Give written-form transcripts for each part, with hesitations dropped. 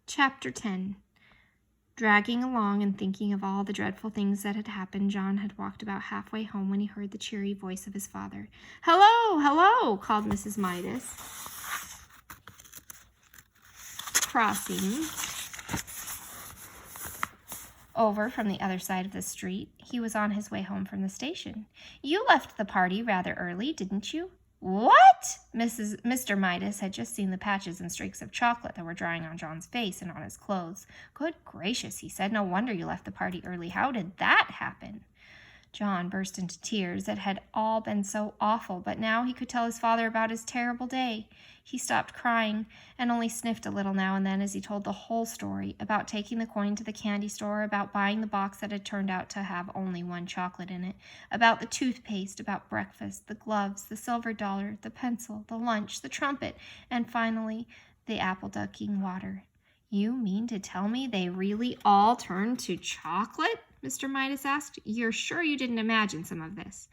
Chapter 10. Dragging along and thinking of all the dreadful things that had happened, John had walked about halfway home when he heard the cheery voice of his father. "Hello, hello," called Mrs. Midas, crossing over from the other side of the street. He was on his way home from the station. "You left the party rather early, didn't you?" "What?" Mr. Midas had just seen the patches and streaks of chocolate that were drying on John's face and on his clothes. "Good gracious," he said. "No wonder you left the party early. How did that happen?" John burst into tears. It had all been so awful, but now he could tell his father about his terrible day. He stopped crying and only sniffed a little now and then as he told the whole story, about taking the coin to the candy store, about buying the box that had turned out to have only one chocolate in it, about the toothpaste, about breakfast, the gloves, the silver dollar, the pencil, the lunch, the trumpet, and finally the apple ducking water. "You mean to tell me they really all turned to chocolate?" Mr. Midas asked. "You're sure you didn't imagine some of this?"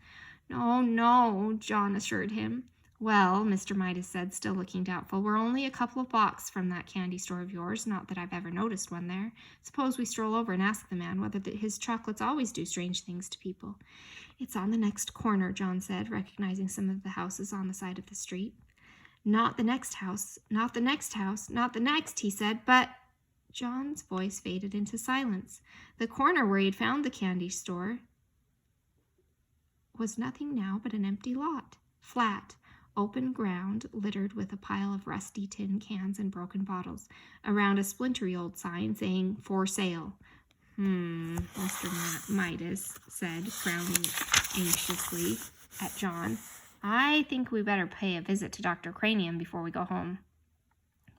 No, John assured him. "Well," Mr. Midas said, still looking doubtful, "we're only a couple of blocks from that candy store of yours, not that I've ever noticed one there. Suppose we stroll over and ask the man whether his chocolates always do strange things to people." "It's on the next corner," John said, recognizing some of the houses on the side of the street. Not the next house, not the next house, not the next," he said, "but—" John's voice faded into silence. The corner where he had found the candy store was nothing now but an empty lot, flat, open ground littered with a pile of rusty tin cans and broken bottles, around a splintery old sign saying "For Sale." Mr. Midas said, frowning anxiously at John. "I think we better pay a visit to Dr. Cranium before we go home."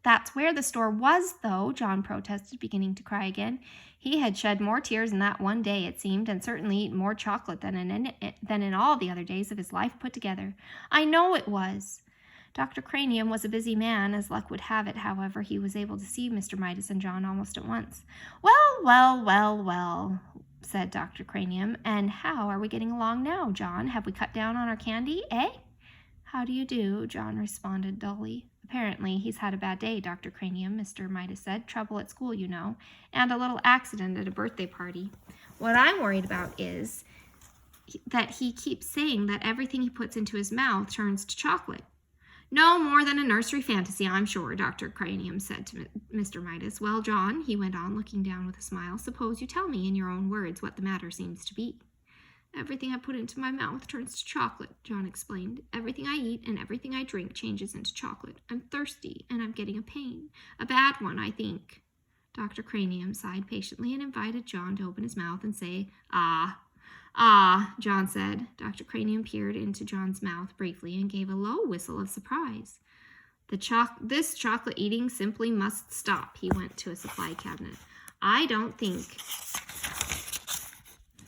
"That's where the store was, though," John protested, beginning to cry again. He had shed more tears in that one day, it seemed, and certainly eaten more chocolate than in all the other days of his life put together. "I know it was." Dr. Cranium was a busy man. As luck would have it, however, he was able to see Mr. Midas and John almost at once. Well, said Dr. Cranium. "And how are we getting along now, John? Have we cut down on our candy, eh?" "How do you do?" John responded dully. "Apparently he's had a bad day, Dr. Cranium," Mr. Midas said. "Trouble at school, you know, and a little accident at a birthday party. What I'm worried about is that he keeps saying that everything he puts into his mouth turns to chocolate." "No more than a nursery fantasy, I'm sure," Dr. Cranium said to Mr. Midas. "Well, John," he went on, looking down with a smile, "suppose you tell me in your own words what the matter seems to be." "Everything I put into my mouth turns to chocolate," John explained. "Everything I eat and everything I drink changes into chocolate. I'm thirsty, and I'm getting a pain. A bad one, I think." Dr. Cranium sighed patiently and invited John to open his mouth and say, "Ah." "Ah," John said. Dr. Cranium peered into John's mouth briefly and gave a low whistle of surprise. This chocolate eating simply must stop." He went to a supply cabinet. "I don't think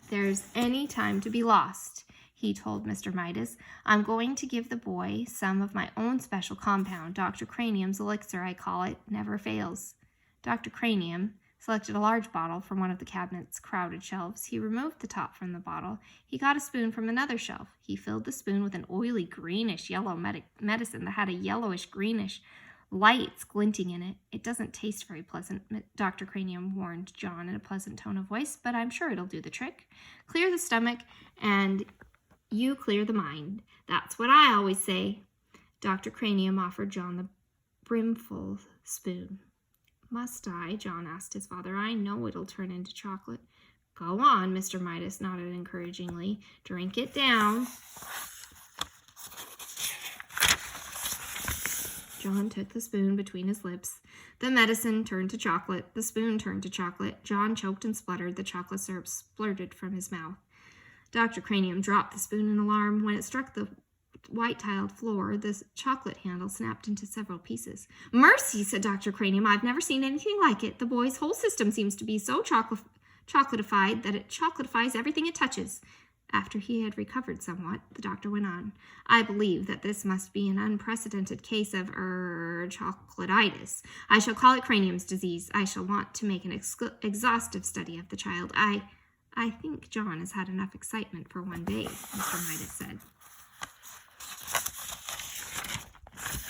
there's any time to be lost," he told Mr. Midas. "I'm going to give the boy some of my own special compound. Dr. Cranium's elixir, I call it. Never fails." Dr. Cranium selected a large bottle from one of the cabinet's crowded shelves. He removed the top from the bottle. He got a spoon from another shelf. He filled the spoon with an oily, greenish-yellow medicine that had a yellowish-greenish lights glinting in it. "It doesn't taste very pleasant," Dr. Cranium warned John in a pleasant tone of voice, "but I'm sure it'll do the trick. Clear the stomach, and you clear the mind. That's what I always say." Dr. Cranium offered John the brimful spoon. "Must I?" John asked his father. "I know it'll turn into chocolate." "Go on," Mr. Midas nodded encouragingly. "Drink it down." John took the spoon between his lips. The medicine turned to chocolate. The spoon turned to chocolate. John choked and spluttered. The chocolate syrup splurted from his mouth. Dr. Cranium dropped the spoon in alarm. When it struck the white-tiled floor, the chocolate handle snapped into several pieces. "Mercy," said Dr. Cranium. "I've never seen anything like it. The boy's whole system seems to be so chocolatified that it chocolatifies everything it touches." After he had recovered somewhat, the doctor went on. "I believe that this must be an unprecedented case of chocolatitis. I shall call it Cranium's disease. I shall want to make an exhaustive study of the child. I think John has had enough excitement for one day," Mr. Midas said.